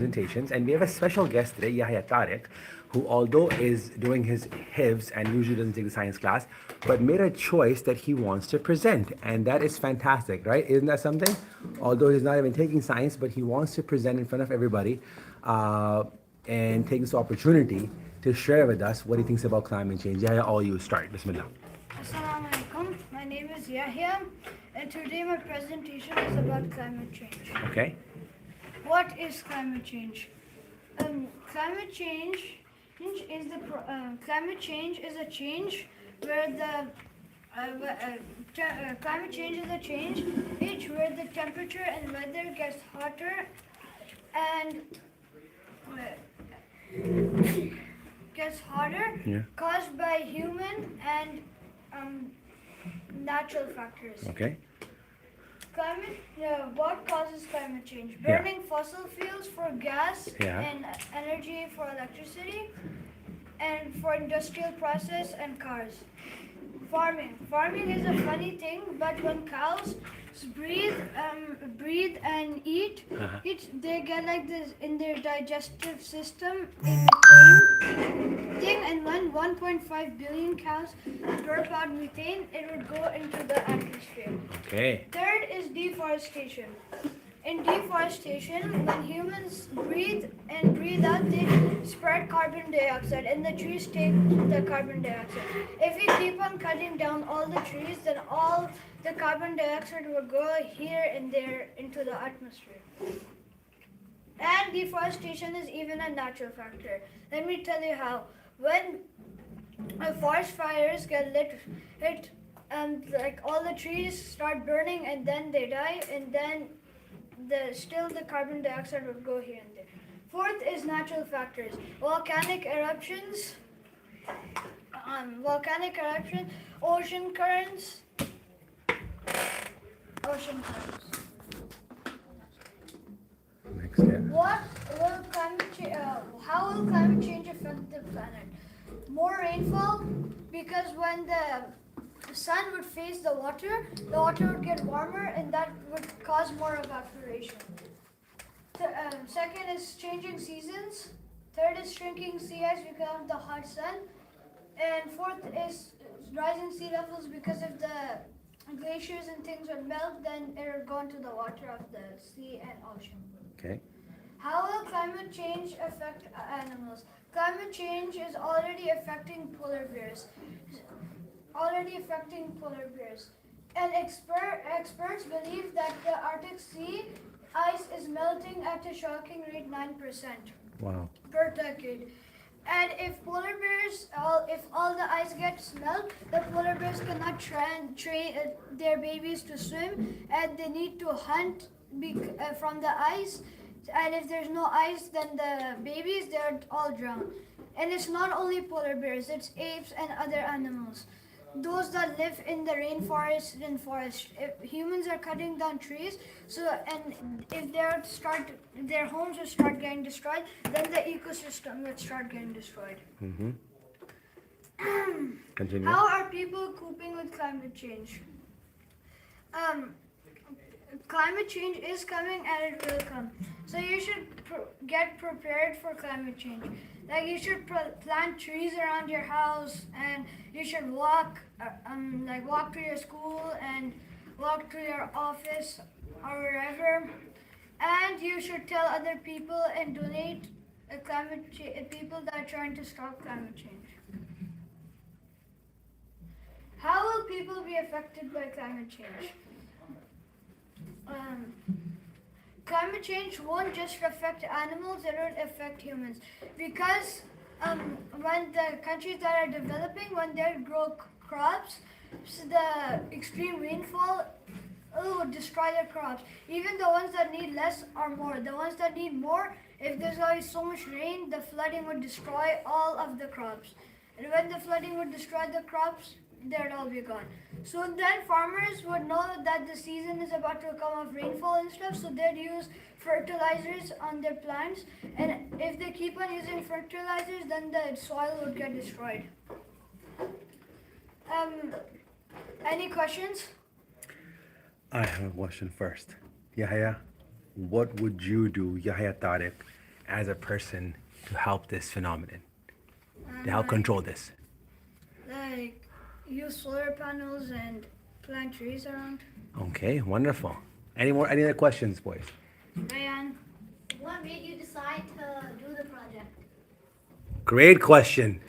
presentations, and we have a special guest today, Yahya Tariq, who although is doing his hifz and usually doesn't take the science class, but made a choice that he wants to present, and that is fantastic, right? Isn't that something? Although he's not even taking science, but he wants to present in front of everybody and take this opportunity to share with us what he thinks about climate change. Yahya, all you start. Bismillah. Assalamu alaikum. My name is Yahya, and today my presentation is about climate change. Okay. What is climate change? Climate change climate change is a change where climate change is a change where the temperature and weather gets hotter and Yeah. caused by human and natural factors. Okay. What causes climate change? Yeah. Burning fossil fuels for gas Yeah. and energy for electricity and for industrial process and cars. Farming is a funny thing, but when cows breathe and eat, they get like this in their digestive system a methane thing, and when 1.5 billion cows burp out methane, it would go into the atmosphere. Okay. Third is deforestation. In deforestation, when humans breathe out, they spread carbon dioxide, and the trees take the carbon dioxide. If we keep on cutting down all the trees, then all the carbon dioxide will go here and there into the atmosphere. And deforestation is even a natural factor. Let me tell you how. When forest fires get lit, and like all the trees start burning and then they die, and then the carbon dioxide would go here and there. Fourth is natural factors. Volcanic eruptions, ocean currents. Next, yeah. How will climate change affect the planet? More rainfall, because when the sun would face the water would get warmer, and that would cause more evaporation. Second is changing seasons. Third is shrinking sea ice because of the hot sun. And fourth is rising sea levels, because if the glaciers and things would melt, then it would go into the water of the sea and ocean. Okay. How will climate change affect animals? Climate change is already affecting polar bears. And experts believe that the Arctic Sea ice is melting at a shocking rate 9% Wow. per decade. And if all the ice gets melt, the polar bears cannot train their babies to swim, and they need to hunt from the ice. And if there's no ice, then the babies, they're all drowned. And it's not only polar bears, it's apes and other animals. Those that live in the rainforest and forest. If humans are cutting down trees, and if their homes will start getting destroyed, then the ecosystem will start getting destroyed. Mm-hmm. Continue. How are people coping with climate change? Climate change is coming, and it will come. So you should get prepared for climate change. Like you should plant trees around your house, and you should walk to your school and walk to your office or wherever. And you should tell other people and donate people that are trying to stop climate change. How will people be affected by climate change? Climate change won't just affect animals, it will affect humans. Because when the countries that are developing, when they grow crops, so the extreme rainfall would destroy their crops. Even the ones that need less or more. The ones that need more, if there's always so much rain, the flooding would destroy all of the crops. And when the flooding would destroy the crops, they'd all be gone. So then farmers would know that the season is about to come of rainfall and stuff, so they'd use fertilizers on their plants. And if they keep on using fertilizers, then the soil would get destroyed. Any questions? I have a question first. Yahya, what would you do, Yahya Tariq, as a person to help this phenomenon, to help control this? Like use solar panels and plant trees around. Okay, wonderful. Any other questions, boys? Ryan. What made you decide to do the project? Great question.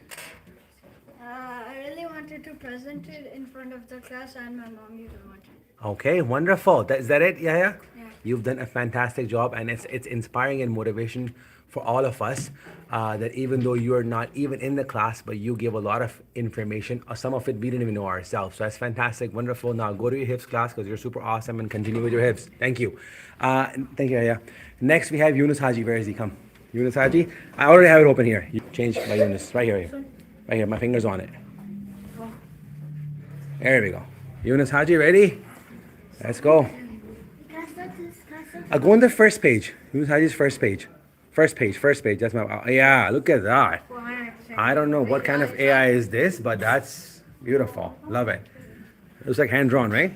I really wanted to present it in front of the class, and my mom even wanted. Okay, wonderful. Is that it, Yahya? Yeah. You've done a fantastic job, and it's inspiring and motivation for all of us. That even though you are not even in the class, but you give a lot of information. Some of it we didn't even know ourselves. So that's fantastic, wonderful. Now go to your hips class because you're super awesome, and continue with your hips. Thank you. Thank you, Yahya. Next we have Yunus Haji. Where is he? Come, Yunus Haji. I already have it open here. You change by Yunus. Right here. Right here. My finger's on it. There we go. Yunus Haji, ready? Let's go. Go on the first page. Yunus Haji's first page. First page. That's my. Yeah, look at that. I don't know what kind of AI is this, but that's beautiful. Love it. Looks like hand drawn, right?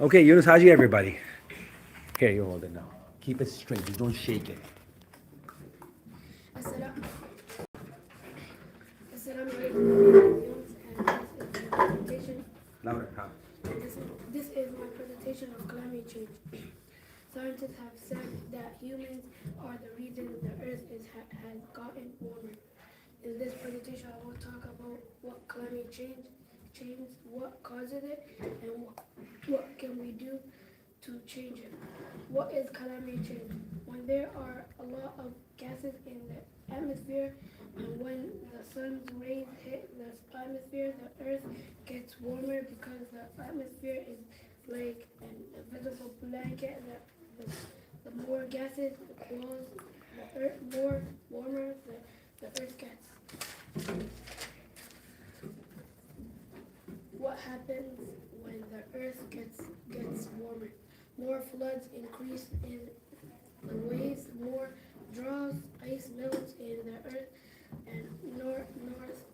Okay, Yunus Haji, everybody. Here, you hold it now. Keep it straight. Just don't shake it. Louder, huh? This is my presentation of climate change. Scientists have said that humans are the reason the Earth has gotten warmer. In this presentation, I will talk about what climate change, what causes it, and what can we do to change it. What is climate change? When there are a lot of gases in the atmosphere, and when the sun's rays hit the atmosphere, the Earth gets warmer because the atmosphere is like an invisible blanket. The more gases close the Earth, more warmer the Earth gets. What happens when the Earth gets warmer? More floods increase in the waves, more draws, ice melts in the Earth and north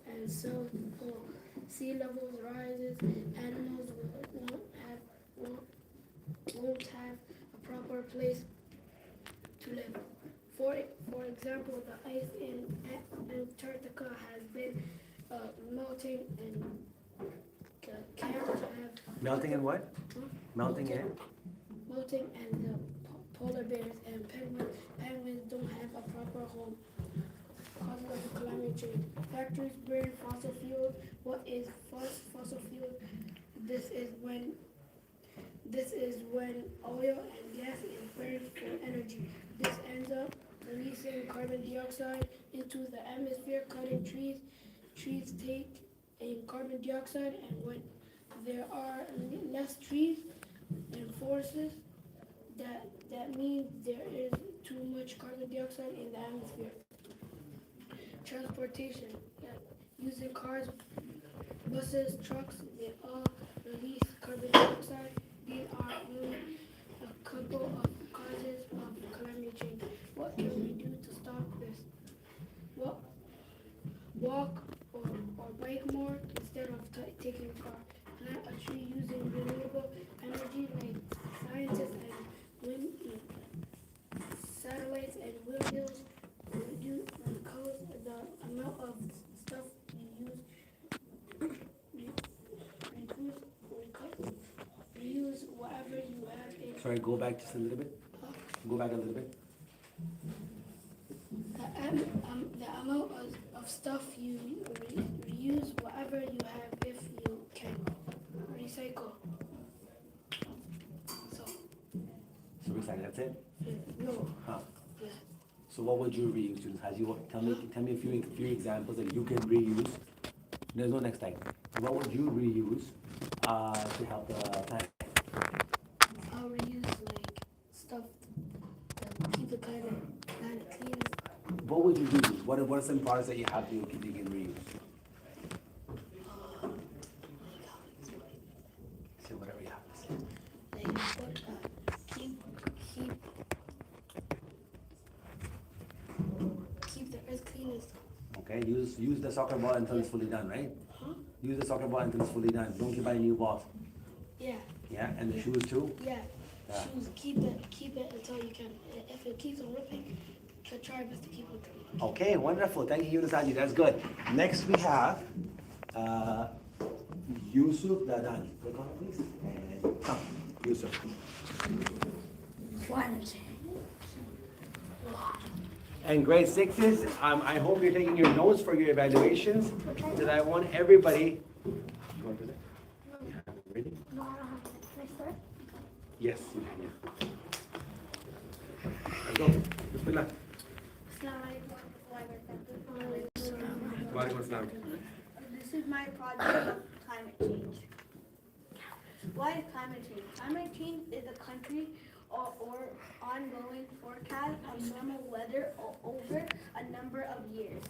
and south pole. Sea levels rises, animals won't have a proper place to live. For example, the ice in Antarctica has been melting and can't have Melting in what? Melting in? melting, and the polar bears and penguins don't have a proper home. Causes of climate change. Factories burn fossil fuels. What is fossil fuel? This is when oil and gas is burned for energy. This ends up releasing carbon dioxide into the atmosphere, cutting trees. Trees take in carbon dioxide, and when there are less trees and forests, that means there is too much carbon dioxide in the atmosphere. Transportation, using cars, buses, trucks, they all release carbon dioxide. These are only a couple of causes of climate change. What can we do to stop this? Walk or bike more instead of taking a car. Plant a tree using renewable energy like scientists and wind satellites and windmills. Because the amount of stuff reuse whatever you have in. Sorry, go back just a little bit. Go back a little bit. The amount of stuff you reuse whatever you have if you can recycle. So recycle, that's it? no. Huh. Yeah. So what would you reuse, students? Tell me a few examples that you can reuse. There's no next time. What would you reuse to help the planet? I'll reuse like stuff to keep the planet clean. What would you reuse? What are some products that you have that you can reuse? Say whatever you have to say. Keep the earth clean. Okay, use the soccer ball until it's fully done, right? Huh? Use the soccer ball until it's fully done. Don't keep buying new balls. Yeah. Yeah, and the shoes too? Yeah. Yeah. Shoes, keep it until you can. If it keeps on ripping, The tribe is to keep it clean. Okay, wonderful. Thank you, Yunus Haji. That's good. Next we have Yusuf Dadani. Click on it, please. And come, Yusuf. And grade sixes, I hope you're taking your notes for your evaluations, because I want everybody. You want to present? You have it ready? No, I don't have it. Can I start? Yes, you can. Yeah. Let's go. Bismillah. Walaikum assalam. This is my project of climate change. Why is climate change? Climate change is a country or ongoing forecast of normal weather over a number of years.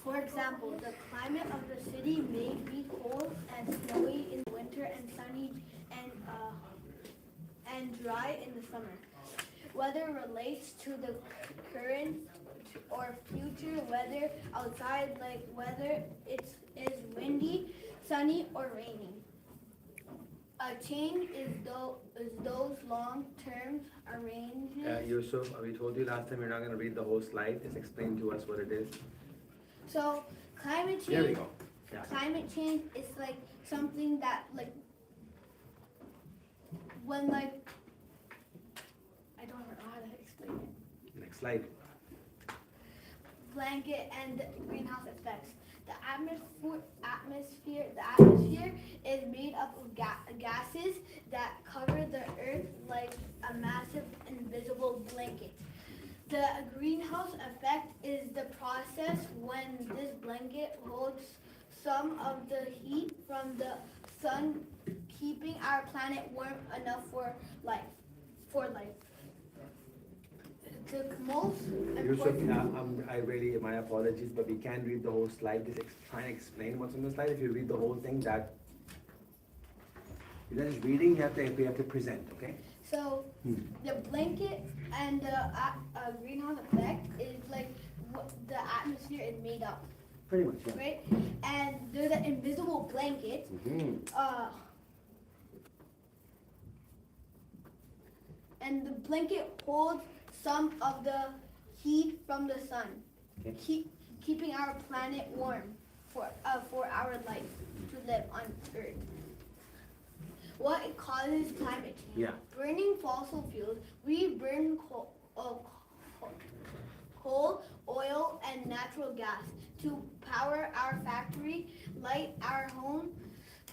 For example, the climate of the city may be cold and snowy in the winter and sunny and dry in the summer. Weather relates to the current or future weather outside, like whether it is windy, sunny, or raining. A change is those long-term arrangements. Yusuf, we told you last time you're not going to read the whole slide. Just explain to us what it is. So climate change. There we go. Yeah. Climate change is like something that when I don't know how to explain it. Next slide. Blanket and greenhouse effects. The atmosphere is made up of gases that cover the earth like a massive invisible blanket. The greenhouse effect is the process when this blanket holds some of the heat from the sun, keeping our planet warm enough for life. The most Yusuf, important. my apologies, but we can't read the whole slide. Just try and explain what's on the slide. If you read the whole thing, that you're just reading, you have to present, okay? So the blanket and the greenhouse effect is like what the atmosphere is made up, Pretty much, yeah. right? And there's an invisible blanket. And the blanket holds some of the heat from the sun, keeping our planet warm for our life to live on Earth. What causes climate change? Yeah. Burning fossil fuels. We burn coal, oil, and natural gas to power our factory, light our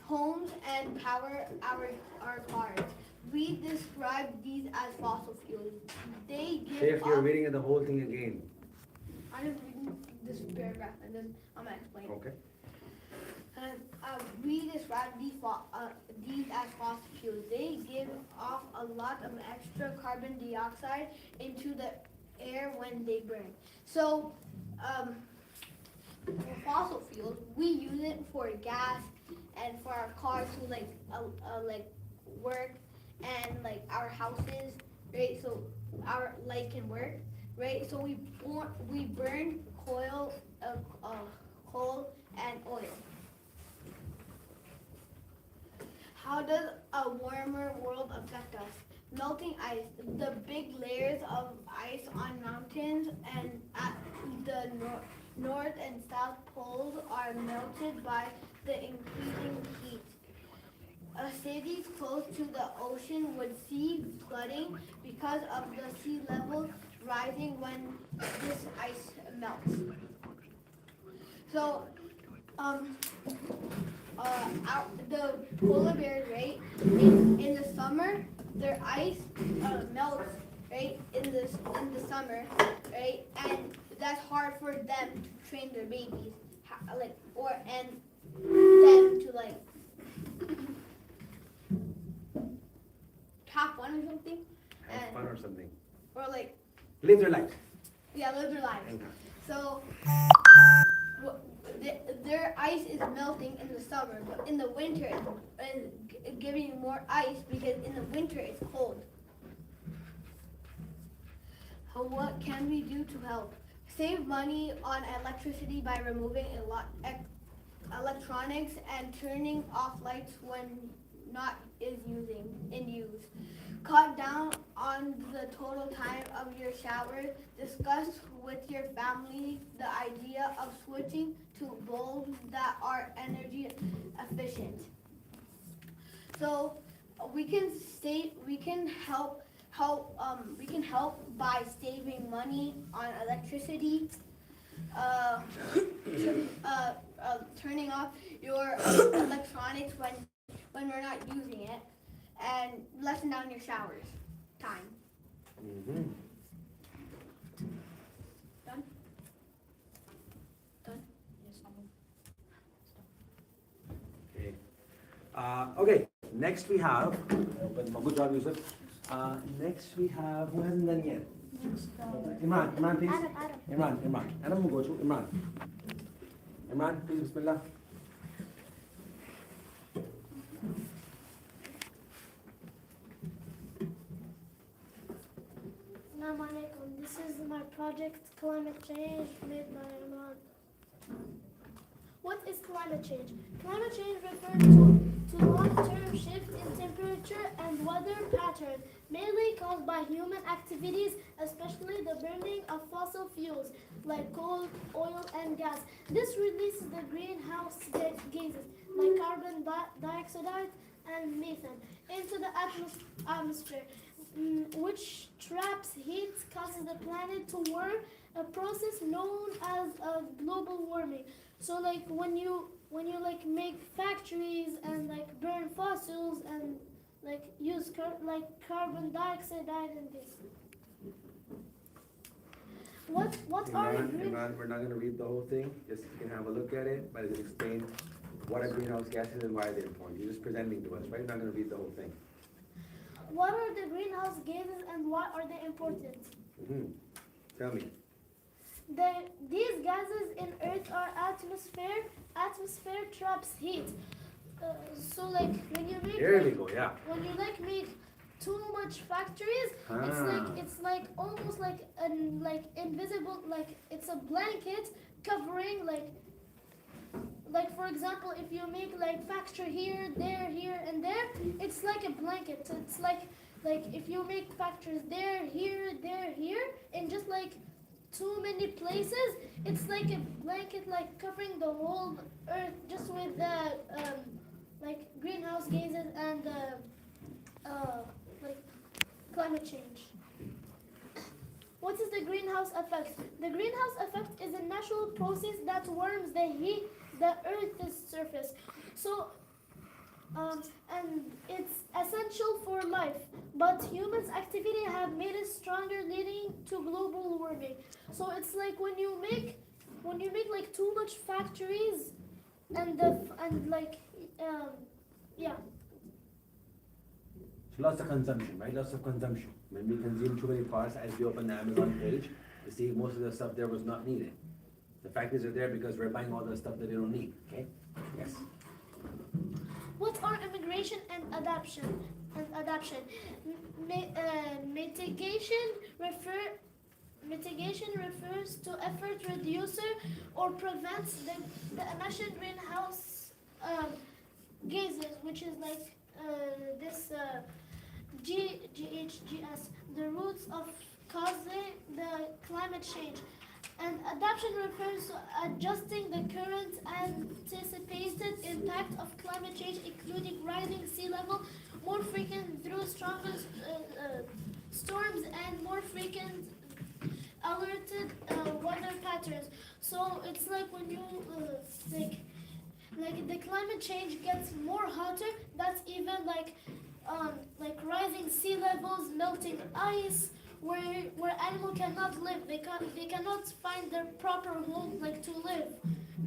homes, and power our cars. We describe these as fossil fuels. They give Sheikh, you're reading the whole thing again. I'm just reading this paragraph and then I'm gonna explain. Okay. We describe these as fossil fuels. They give off a lot of extra carbon dioxide into the air when they burn. So, for fossil fuels, we use it for gas and for our cars to work and like our houses, right? So our light can work, right? So we burn coal and oil. How does a warmer world affect us? Melting ice. The big layers of ice on mountains and at the north and south poles are melted by the increasing heat. Cities close to the ocean would see flooding because of the sea level rising when this ice melts. So, the polar bears, right? In the summer, their ice melts, right? In the summer, right? And that's hard for them to train their babies, and them to have fun or something. Have fun or something. Or Live their life. yeah, live their lives. So their ice is melting in the summer, but in the winter it's giving more ice because in the winter it's cold. What can we do to help? Save money on electricity by removing electronics and turning off lights when not in use. Cut down on the total time of your shower. Discuss with your family the idea of switching to bulbs that are energy efficient. So we can help by saving money on electricity, turning off your electronics when we're not using it, and lessen down your showers time. Mm-hmm. Done? Okay. Okay. Next we have. Good job, Yusuf. Next we have. Who hasn't done yet? Imran, please. Imran. Adam will go to Imran. Imran, please, Bismillah. Assalamu alaikum. This is my project Climate Change made by Imran. What is climate change? Climate change refers to long-term shift in temperature and weather patterns, mainly caused by human activities, especially the burning of fossil fuels like coal, oil, and gas. This releases the greenhouse gases like carbon dioxide and methane into the atmosphere, which traps heat, causes the planet to warm, a process known as global warming. So like when you like make factories and like burn fossils and like use carbon dioxide and this. What are Imran, we're not going to read the whole thing. Just you can have a look at it, but it will explain what are greenhouse gases and why they're important. You're just presenting to us, right? You're not going to read the whole thing. What are the greenhouse gases and why are they important? Mm-hmm. Tell me. These gases in Earth are atmosphere. Atmosphere traps heat. So like when you make There we go. Yeah. when you like make too much factories, it's like almost like an like invisible, like it's a blanket covering like for example, if you make like factory here, and there, it's like a blanket. So it's like if you make factories there, here, and just like too many places, it's like a blanket like covering the whole Earth just with the like greenhouse gases and like climate change. What is the greenhouse effect? The greenhouse effect is a natural process that warms the Earth's surface. So, and it's essential for life. But humans' activity have made it stronger, leading to global warming. So it's like when you make like too much factories, yeah. Lots of consumption, right? Lots of consumption. When we consume too many parts, as we open the Amazon page, you see most of the stuff there was not needed. The factories are there because we're buying all the stuff that we don't need. Okay? Yes. What are immigration and adaptation? Mitigation refers to effort reducer or prevents the emission greenhouse gases, which is like this GHGs, the roots of causing the climate change. And adaptation refers to adjusting the current anticipated impact of climate change, including rising sea level, more frequent through stronger storms, and more frequent alerted weather patterns. So it's like when you like the climate change gets more hotter. That's even like rising sea levels, melting ice, where animals cannot live. They cannot find their proper home like to live.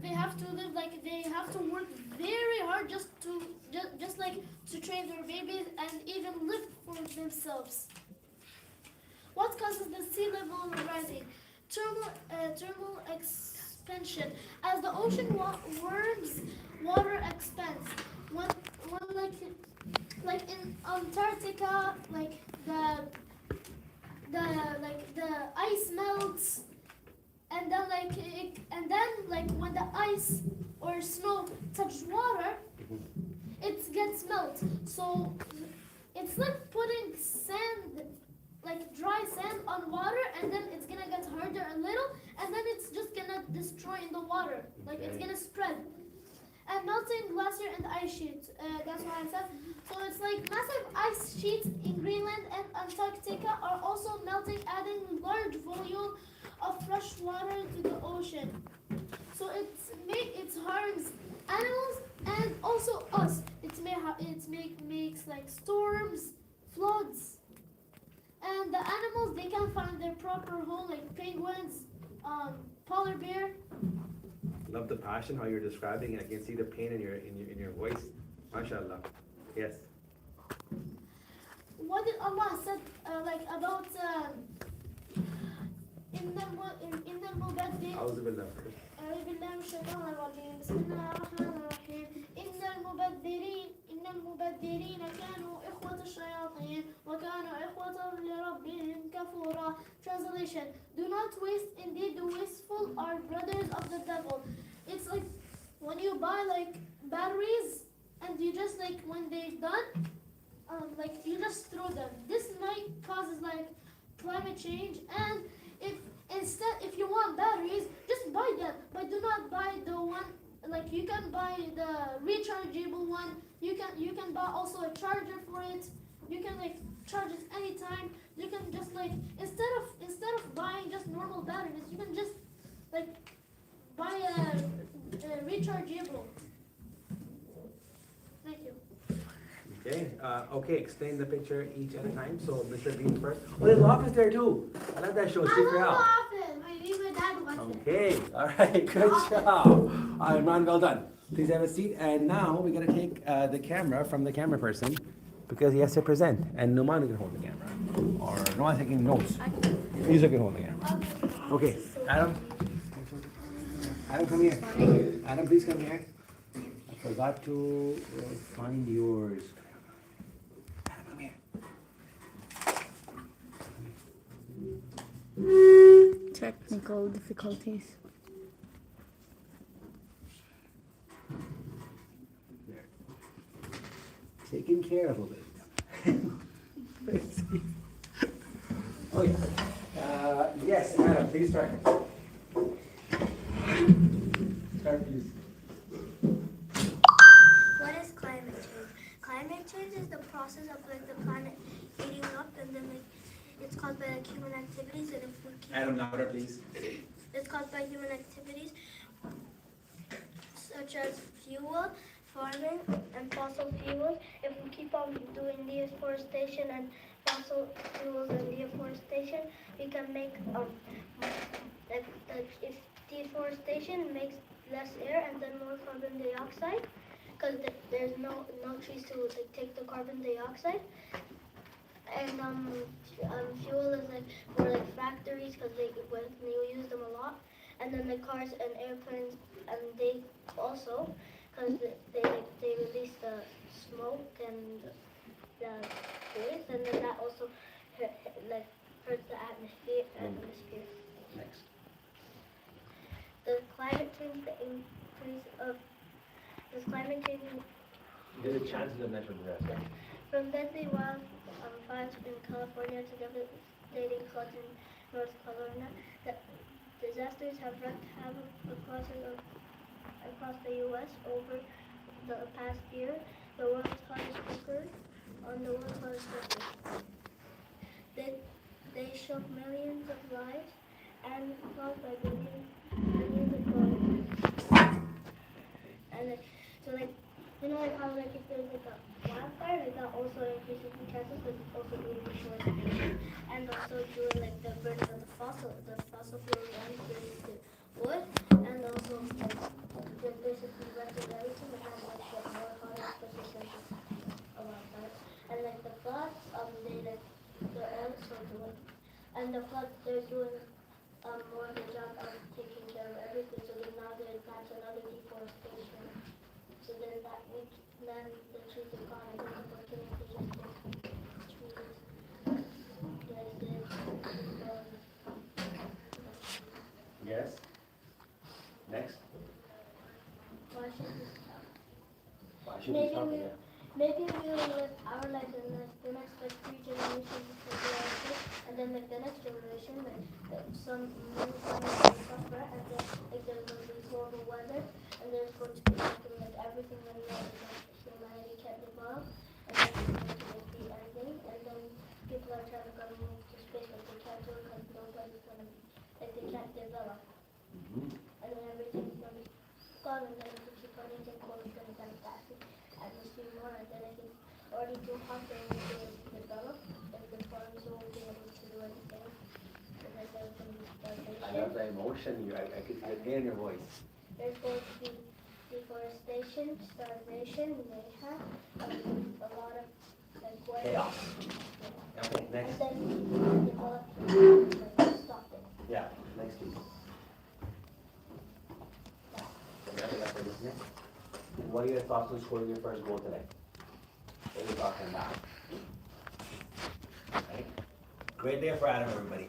They have to live they have to work very hard just to train their babies and even live for themselves. What causes the sea level rising? Thermal expansion. As the ocean warms, water expands. When like in Antarctica, the ice melts, and then when the ice or snow touches water, it gets melt. So it's like putting sand, like dry sand on water, and then it's gonna get harder a little, and then it's just gonna destroy in the water. Like it's Okay. gonna spread. And melting glacier and ice sheet. That's what I said. So it's like massive ice sheets in Greenland and Antarctica are also melting, adding large volume of fresh water to the ocean. So it harms animals and also us. Makes like storms, floods, and the animals they can't find their proper home, like penguins, polar bear. Love the passion how you're describing, and I can see the pain in your voice. MashaAllah. Yes. What did Allah said like about in the mubaddil? أعوذ بالله. أعوذ بالله من الشيطان الرجيم. بسم الله الرحمن الرحيم. إن المبذرين كانوا إخوة الشياطين وكانوا إخوة لربهم كفورا. Translation: Do not waste, indeed the wasteful are brothers of the devil. It's like when you buy like batteries and you just like when they're done, like you just throw them. This might causes like climate change, and if you want batteries, just buy them, but do not buy the one like you can buy the rechargeable one. You can buy also a charger for it. You can like charge it anytime. You can just like instead of buying just normal batteries, you can just like buy a rechargeable. Thank you. Okay. Okay. Explain the picture each at a time. So Mr. Bean first. Oh, there's office there too. I love that show. I Super love out. the office. My dad watched it. Okay. All right. Good job. Imran, well done. Please have a seat. And now we're gonna take the camera from the camera person because he has to present. And Numan can hold the camera. Or Numan's taking notes. He's can hold the camera. Okay. Adam. Adam, come here. Adam, please come here. I forgot to find yours. Adam, come here. Technical difficulties. There. Taken care of a bit. Oh yeah. Yes, Adam, please start. Start, please. What is climate change? Climate change is the process of like the planet heating up, and then like it's caused by like human activities, and if we keep Adam, louder, please. it's caused by human activities such as fuel, farming, and fossil fuels. If we keep on doing deforestation and fossil fuels and deforestation, we can make like if deforestation makes less air and then more carbon dioxide, because there's no trees to like take the carbon dioxide. And fuel is like for like factories because when you use them a lot, and then the cars and airplanes, and they also because they release the smoke and the waste, and then that also hurts the atmosphere. Next. The climate change, the increase of this climate change There's a chance of mention the rest. from deadly wildfires in California to devastating floods in North Carolina. The disasters have wreaked havoc across the U.S. over the past year. The world's hottest record on the world's hottest record. They shook millions of lives and caused by billions of dollars. And so you know how if there's like a wildfire, that also increases the chances, but it's also due to deforestation and also due to like the burning of the fossil fuels and burning the wood, and also like basically wrecking everything and have like get more hotter, especially since it's a wildfire. And like the floods, they're also doing, and the floods they're doing more of a job of taking care of everything. So that's another deforestation. So then the trees are gone, and there's opportunity to trees. Yes. Next. Why should we stop? Why should we Maybe stop we, it? maybe we will live our life and the next like 3 generations will be like this, and then like the next generation, like some maybe someone will suffer, and then like there's going to be horrible weather, and there's going to be like everything that humanity can't develop, and then it's going to like the ending, and then people are trying to go move to space, but they can't do it because nobody's going to like they can't develop, and then everything's going to be gone, and then if we keep on eating coal, it's going to die faster. Atmosphere more, and then if it's already too hot, then we won't be able to develop, and the farms won't be able to do anything, and then there's going to be I love starvation. the emotion. I could see the pain in your voice. There's going to be deforestation, starvation, mayhem, a lot of like weather. Chaos. Okay, And next. then we develop to stop it. Yeah, next please. What are your thoughts on scoring your first goal today? What are your thoughts on that? Right? Great day for Adam, everybody.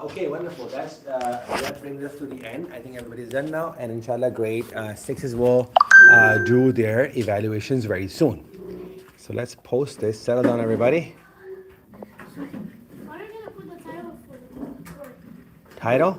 Okay, wonderful. That brings us to the end. I think everybody's done now, and inshallah, grade sixes will do their evaluations very soon. So let's post this. Settle down, everybody. What are you gonna put the title for the work? Title?